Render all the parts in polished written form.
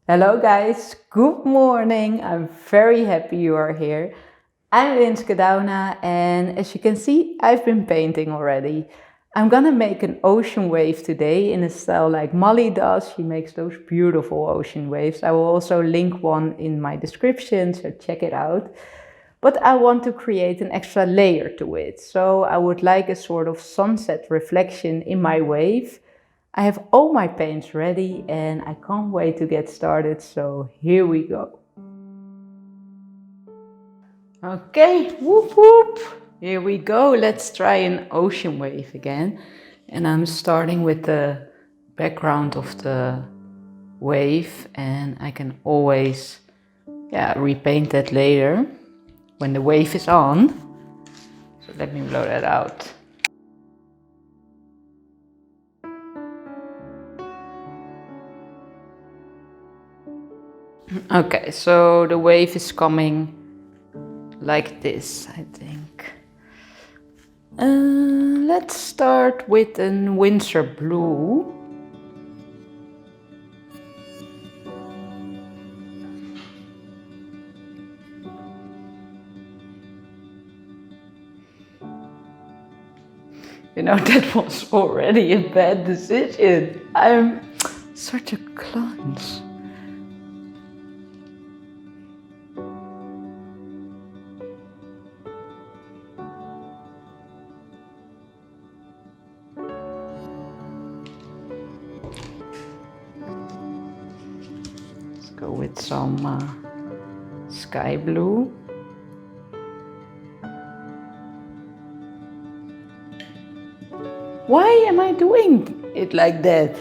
Hello guys, good morning. I'm very happy you are here. I'm Linske Dauna and as you can see, I've been painting already. I'm gonna make an ocean wave today in a style like Molly does. She makes those beautiful ocean waves. I will also link one in my description, so check it out. But I want to create an extra layer to it. So I would like a sort of sunset reflection in my wave. I have all my paints ready and I can't wait to get started, so here we go. Okay, whoop whoop, here we go. Let's try an ocean wave again. And I'm starting with the background of the wave and I can always repaint that later when the wave is on. So let me blow that out. Okay, so the wave is coming like this, I think. Let's start with a Windsor blue. You know, that was already a bad decision. I'm such a klutz. Let's go with some sky blue. Why am I doing it like that?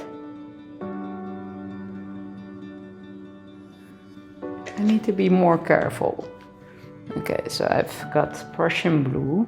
I need to be more careful. Okay, so I've got Prussian blue.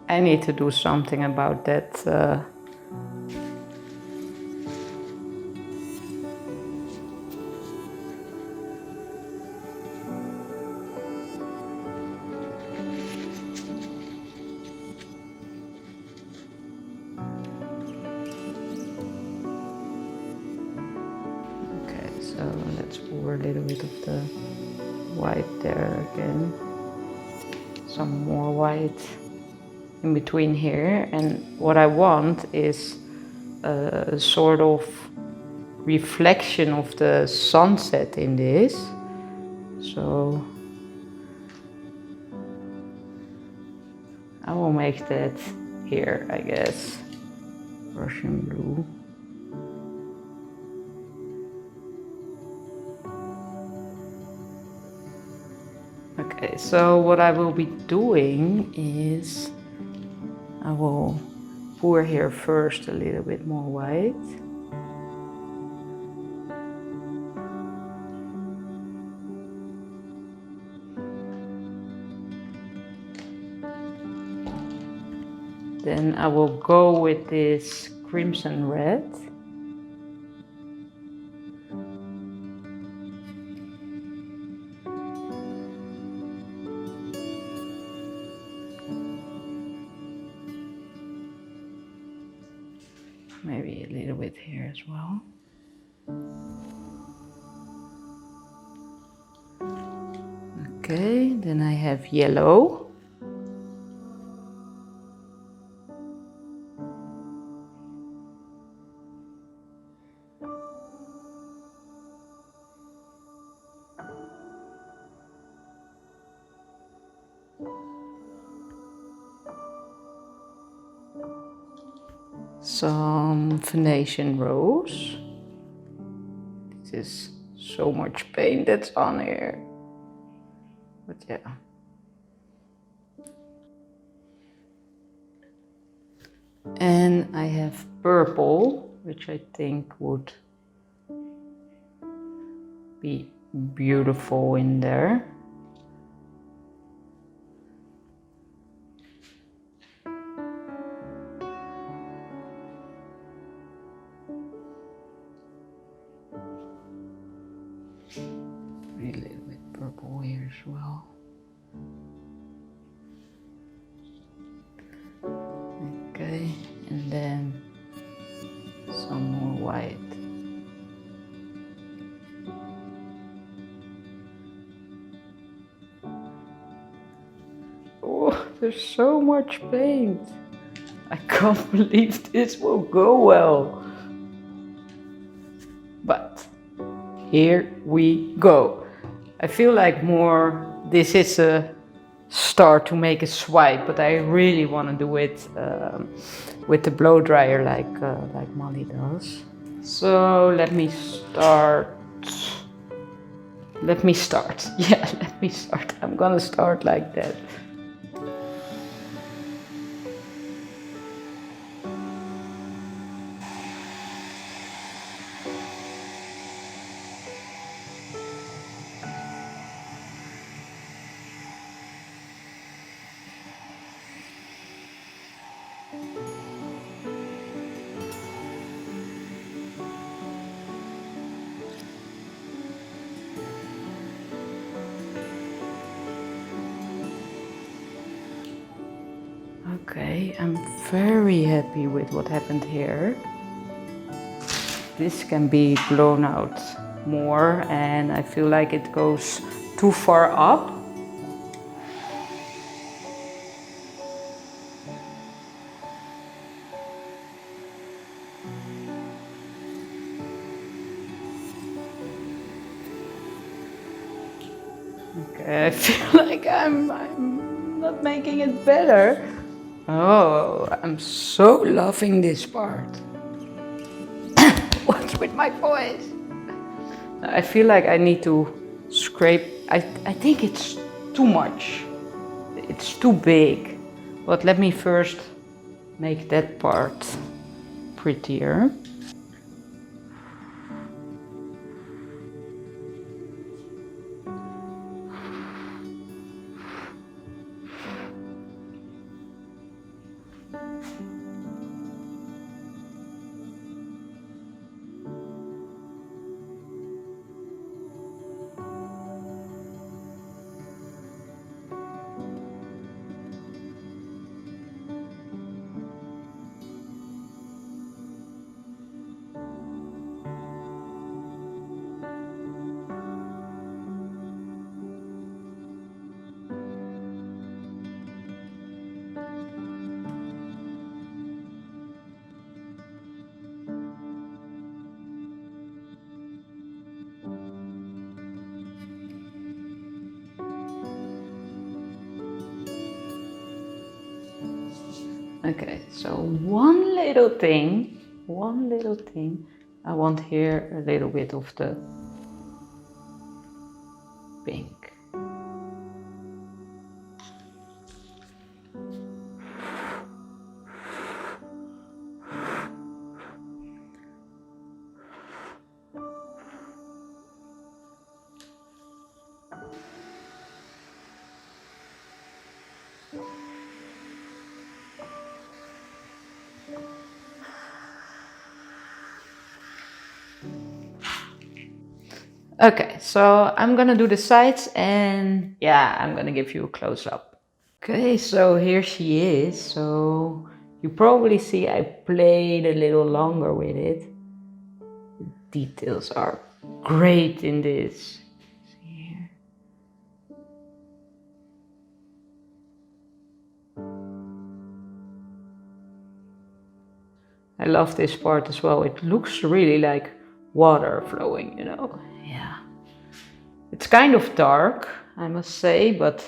I need to do something about that. Okay, so let's pour a little bit of the white there again. Some more white in between here, and what I want is a sort of reflection of the sunset in this. So I will make that here, I guess. Russian blue. Okay, so what I will be doing is I will pour here first a little bit more white. Then I will go with this crimson red. Maybe a little bit here as well. Okay, then I have yellow. Some Venetian rose. This is so much paint that's on here. But yeah. And I have purple, which I think would be beautiful in there. A little bit purple here as well. Okay, and then some more white. Oh, there's so much paint. I can't believe this will go well. But here we go. I feel like this is a start to make a swipe, but I really want to do it with the blow dryer like Molly does. So let me start. Yeah, let me start. I'm gonna start like that. Okay, I'm very happy with what happened here. This can be blown out more, and I feel like it goes too far up. Okay, I feel like I'm not making it better. Oh, I'm so loving this part. What's with my voice? I feel like I need to scrape. I think it's too much. It's too big. But let me first make that part prettier. Okay, so one little thing, I want here a little bit of the pink. Okay, so I'm gonna do the sides and yeah, I'm gonna give you a close up. Okay, so here she is. So you probably see I played a little longer with it. The details are great in this. See here. I love this part as well. It looks really like water flowing, you know. Yeah. It's kind of dark, I must say, but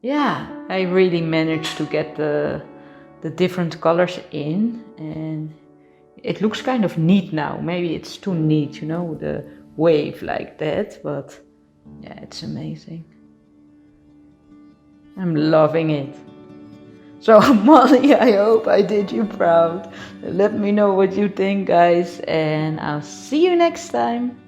yeah, I really managed to get the different colors in, and it looks kind of neat now. Maybe it's too neat, you know, the wave like that, but yeah, it's amazing. I'm loving it. So Molly, I hope I did you proud. Let me know what you think, guys, and I'll see you next time.